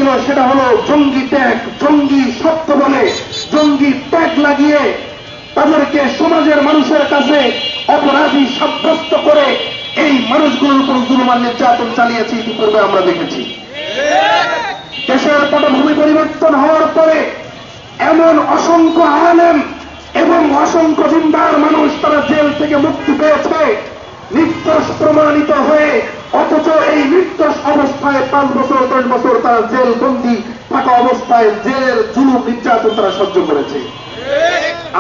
ছিল সেটা হলো জঙ্গি ট্যাগ। জঙ্গি শব্দ বলে, জঙ্গি ট্যাগ লাগিয়ে তাদেরকে সমাজের মানুষের কাছে অপরাধী সাব্যস্ত করে এই মানুষগুলোর উপর জুলুম আর নির্যাতন চালিয়েছে। ইতিপূর্বে আমরা দেখেছি দেশের পটভূমি পরিবর্তন হওয়ার পরে এমন অসংখ্য আলেম এবং অসংখ্য দিনদার মানুষ তারা জেল থেকে মুক্তি পেয়েছে নির্দোষ প্রমাণিত হয়ে, অথচ এই নির্দোষ অবস্থায় 5 বছর 10 বছর তারা জেল বন্দী থাকা অবস্থায় জেলের জুলুম নির্যাতন তারা সহ্য করেছে।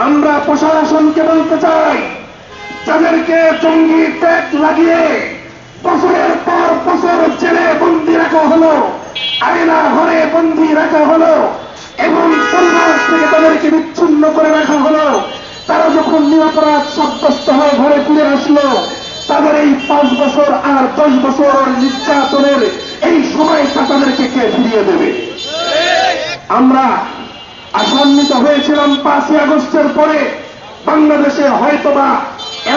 আমরা প্রশাসনকে বলতে চাই, যাদেরকে জঙ্গি ট্যাগ লাগিয়ে বছরের পর বছর জেলে বন্দী রাখা হলো, আয়না ঘরে বন্দী রাখা হলো এবং পরিবার থেকে তাদেরকে বিচ্ছিন্ন করে রাখা হলো, তারা যখন নিরপরাধ সাব্যস্ত হয়ে ঘরে ফিরে আসলো, তাদের এই 5 বছর আর 10 বছর নির্যাতনের এই সময়টা তাদেরকে কে ফিরিয়ে দেবে? আমরা আশান্বিত হয়েছিলাম 5ই আগস্টের পরে বাংলাদেশে হয়তোবা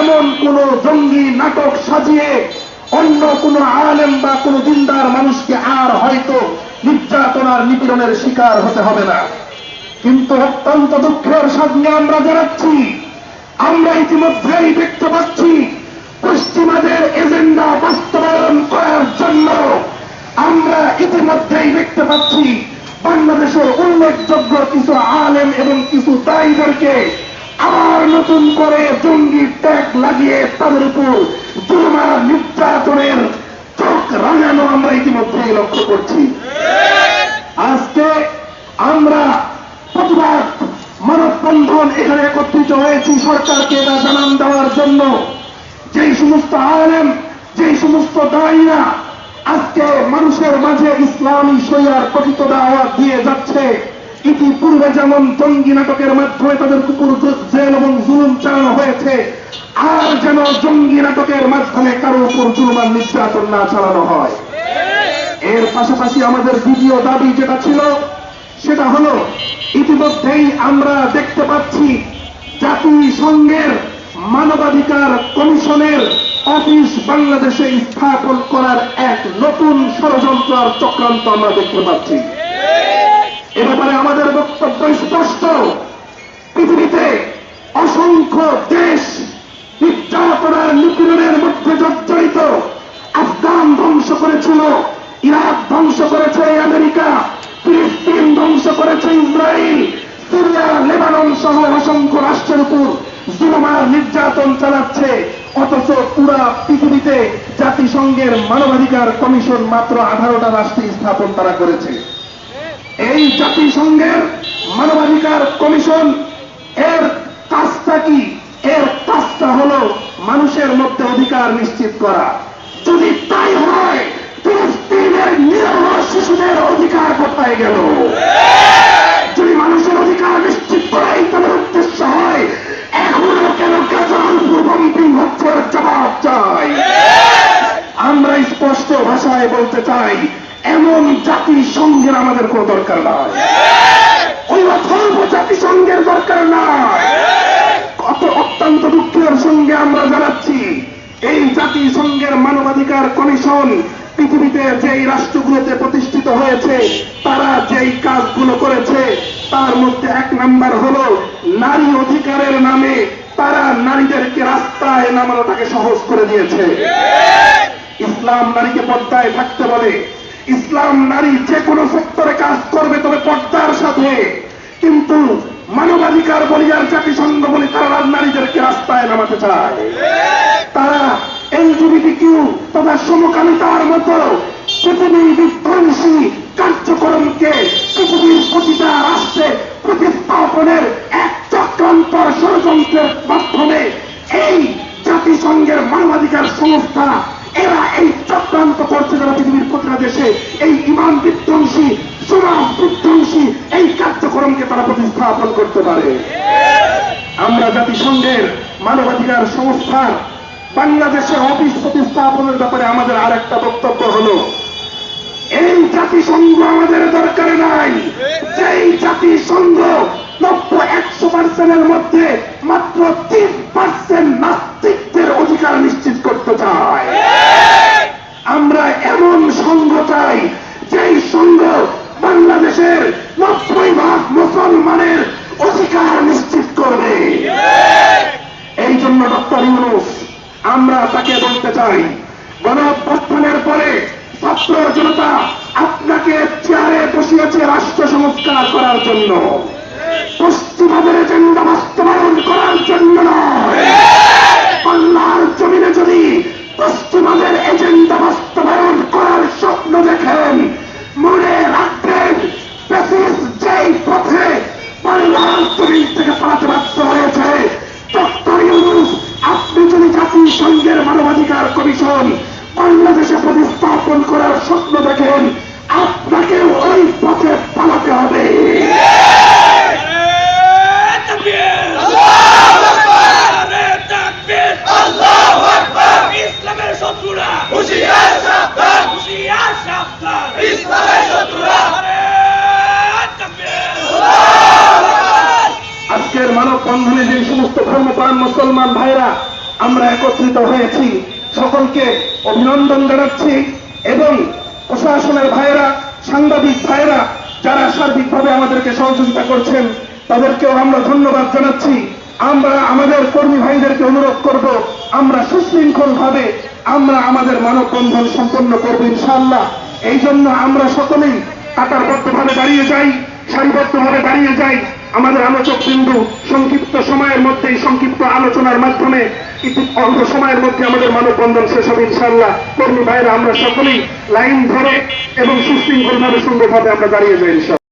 এমন কোন জঙ্গি নাটক সাজিয়ে অন্য কোন আলেম বা কোন দিনদার মানুষকে আর হয়তো নির্যাতন আর নিপীড়নের শিকার হতে হবে না। কিন্তু অত্যন্ত দুঃখের সঙ্গে আমরা জানাচ্ছি, আমরা ইতিমধ্যেই দেখতে পাচ্ছি পশ্চিমাদের এজেন্ডা বাস্তবায়ন করার জন্য আমরা ইতিমধ্যেই দেখতে পাচ্ছি বাংলাদেশের উল্লেখযোগ্য কিছু আলেম এবং কিছু দায়ীদেরকে আবার নতুন করে জঙ্গি ট্যাগ লাগিয়ে তাদের উপর জুলুম আর নির্যাতনের চোখ রাঙানো আমরা ইতিমধ্যেই লক্ষ্য করছি। আজকে আমরা প্রতিবাদ মানববন্ধন এখানে একত্রিত হয়েছি সরকারকে এটা জানান দেওয়ার জন্য। যেই সমস্ত আলেম, যেই সমস্ত দায়ীরা আজকে মানুষের মাঝে ইসলামী শরিয়ার প্রকৃত দাওয়াত দিয়ে যাচ্ছে, ইতিপূর্বে যেমন জঙ্গি নাটকের মাধ্যমে তাদের উপর জেল এবং জুলুম চালানো হয়েছে, আর যেন জঙ্গি নাটকের মাধ্যমে কারো উপর জুলুম আর নির্যাতন না চালানো হয়। এর পাশাপাশি আমাদের দ্বিতীয় দাবি যেটা ছিল সেটা হলো, ইতিমধ্যেই আমরা দেখতে পাচ্ছি জাতিসংঘের মানবাধিকার কমিশনের অফিস বাংলাদেশে স্থাপন করার এক নতুন ষড়যন্ত্র আর চক্রান্ত আমরা দেখতে পাচ্ছি। এ ব্যাপারে আমাদের বক্তব্য স্পষ্ট। পৃথিবীতে অসংখ্য দেশ নির্যাতন আর নিপীড়নের মধ্যে জর্জরিত। আফগান ধ্বংস করেছিল, ইরাক ধ্বংস করেছে আমেরিকা, ফিলিস্তিন ধ্বংস করেছে ইসরায়েল, সিরিয়া, লেবানন সহ অসংখ্য রাষ্ট্রের উপর জুলুম আর নির্যাতন চালাচ্ছে। অথচ পুরা পৃথিবীতে জাতিসংঘের মানবাধিকার কমিশন মাত্র 18টা রাষ্ট্রে স্থাপন তারা করেছে। এই জাতিসংঘের মানবাধিকার কমিশন এর কাজটা কি? এর কাজটা হলো মানুষের মধ্যে অধিকার নিশ্চিত করা। যদি তাই হয়, ফিলিস্তিনের নিরহ শিশুদের অধিকার কোথায় গেল? যদি মানুষের অধিকার নিশ্চিত করাই তাদের উদ্দেশ্য হয়, এখনো কেন গাজার ভূমিকম্পন হচ্ছে? জবাব চাই। আমরা স্পষ্ট ভাষায় বলতে চাই, এমন জাতিসংঘের আমাদের কোন দরকার নাই, ওই অথর্ব জাতিসংঘের দরকার নাই। অত্যন্ত দুঃখের সঙ্গে আমরা জানাচ্ছি, এই জাতিসংঘের মানবাধিকার কমিশন পৃথিবীতে যেই রাষ্ট্রগুলোতে প্রতিষ্ঠিত হয়েছে তারা যেই কাজগুলো করেছে তার মধ্যে 1 নাম্বার হলো নারী অধিকারের নামে তারা নারীদেরকে রাস্তায় নামানোটাকে সহজ করে দিয়েছে। ইসলাম নারীকে পর্দায় থাকতে বলে, ইসলাম নারী যে কোনো সেক্টরে কাজ করবে তবে পর্দার সাথে, কিন্তু মানবাধিকার বলি আর জাতিসংঘ বলি তারা নারীদেরকে রাস্তায় নামাতে চায়। তারা এলজিবিটিকিউ তথা সমকামিতার মতো পৃথিবী বিধ্বংসী কার্যক্রমকে পৃথিবীর প্রতিটা রাষ্ট্রে প্রতিস্থাপনের এক চক্রান্ত ষড়যন্ত্রের মাধ্যমে এই জাতিসংঘের মানবাধিকার সংস্থা এরা এই চক্রান্ত করছে, যারা পৃথিবীর প্রতিটা দেশে এই ইমান বিধ্বংসী, সমাজ বিধ্বংসী এই কার্যক্রমকে তারা প্রতিস্থাপন করতে পারে। আমরা জাতিসংঘের মানবাধিকার সংস্থার বাংলাদেশে অফিস প্রতিস্থাপনের ব্যাপারে আমাদের আরেকটা বক্তব্য হলো, এই জাতিসংঘ আমাদের দরকার নাই। যেই জাতিসংঘ 90-100% মধ্যে মাত্র 3% নাস্তিকদের অধিকার নিশ্চিত করতে চায়। আমরা এমন সংঘ চাই যেই সংঘ বসিয়েছে রাষ্ট্র সংস্কার করার জন্য, পশ্চিমাদের এজেন্ডা বাস্তবায়ন করার জন্য নয়। আল্লাহর জমিনে যদি পশ্চিমাদের এজেন্ডা বাস্তবায়ন করার স্বপ্ন দেখেন, মনে রাখবেন ফ্যাসিস্ট যেই পথে আল্লাহর জমিন থেকে পালাতে বাধ্য হয়েছে, ডক্টর ইউনূস আপনি যদি জাতিসংঘের মানবাধিকার কমিশন বাংলাদেশে প্রতিস্থাপন করার স্বপ্ন দেখেন, আপনাকে ওই পথে পালাতে হবে। ইসলামের শত্রুরা হুঁশিয়ার সাবধান, হুঁশিয়ার সাবধান, ইসলামের শত্রুরা। আজকের মানববন্ধনে যে সমস্ত ধর্মপ্রাণ মুসলমান ভাইরা আমরা একত্রিত হয়েছি, সকলকে অভিনন্দন জানাচ্ছি এবং প্রশাসনের ভাইরা, সাংবাদিক ভাইরা যারা সার্বিকভাবে আমাদেরকে সহযোগিতা করছেন তাদেরকেও আমরা ধন্যবাদ জানাচ্ছি। আমরা আমাদের কর্মী ভাইদেরকে অনুরোধ করব, আমরা সুশৃঙ্খল ভাবে আমরা আমাদের মানববন্ধন সম্পন্ন করব ইনশাআল্লাহ। এই জন্য আমরা সকলেই কাতারবদ্ধভাবে দাঁড়িয়ে যাই, সারিবদ্ধভাবে দাঁড়িয়ে যাই। আমাদের আলোচক বিন্দু সংক্ষিপ্ত সময়ের মধ্যেই সংক্ষিপ্ত আলোচনার মাধ্যমে অল্প সময়ের মধ্যে আমাদের মানববন্ধন শেষ হবে ইনশাআল্লাহ। কর্মী ভাইরা আমরা সকলেই লাইন ধরে এবং সুশৃঙ্খলভাবে সুন্দরভাবে আমরা দাঁড়িয়ে যাই ইনশাআল্লাহ।